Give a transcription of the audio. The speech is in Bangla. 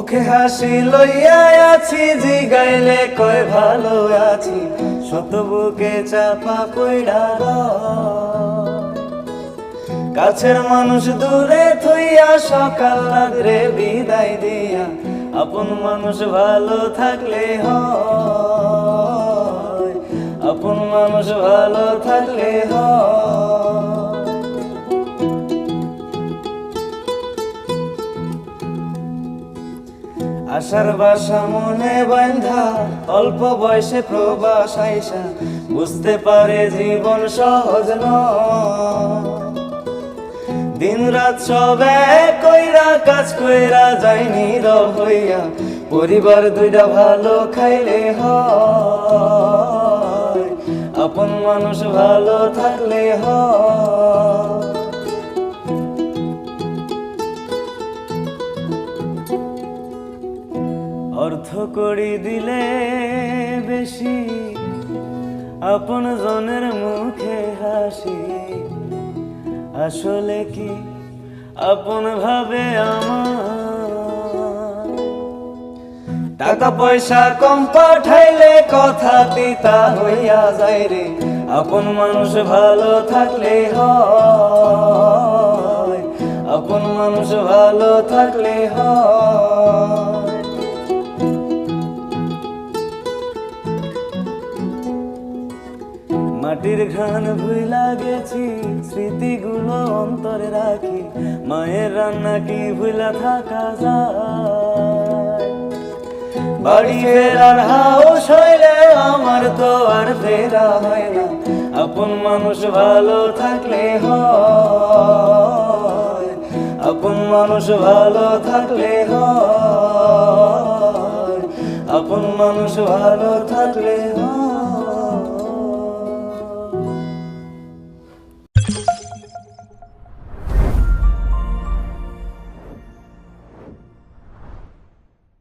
মুখে হাসি লইয়া আছি, জিগাইলে কয় ভালো আছি, শত বুকে চাপা কইরা কাছের মানুষ দূরে থইয়া, সকাল রাত্রে বিদায় দিয়া, আপন মানুষ ভালো থাকলে হয়, আপন মানুষ ভালো থাকলে হয়। আশার বাসা মনে বান্ধা, অল্প বয়সে প্রবাস আইসা, বুঝতে পারে জীবন সহজ নয়। দিন রাত সব এক কইরা, কাজ কইরা যায় নীরব হইয়া, পরিবার দুইটা ভালো খাইলে হয়, আপন মানুষ ভালো থাকলে হয়। অর্থ করি দিলে বেশি, আপন জনের মুখে হাসি, আসলে কি আপন ভাবে আমার। টাকা পয়সা কম পাঠাইলে কথা তিতা হইয়া যায় রে, আপন মানুষ ভালো থাকলে হয়, আপন মানুষ ভালো থাকলে হয়। মাটির ঘ্রাণ ভুইলা গেছি, স্মৃতিগুলো অন্তরে রাখি, মায়ের রান্না কি ভুইলা থাকা যায়। বাড়ি ফেরার হাউস হইলে আমার তো আর ফেরা হয় না, আপন মানুষ ভালো থাকলে হয়, আপন মানুষ ভালো থাকলে হয়, আপন মানুষ ভালো থাকলে হয়।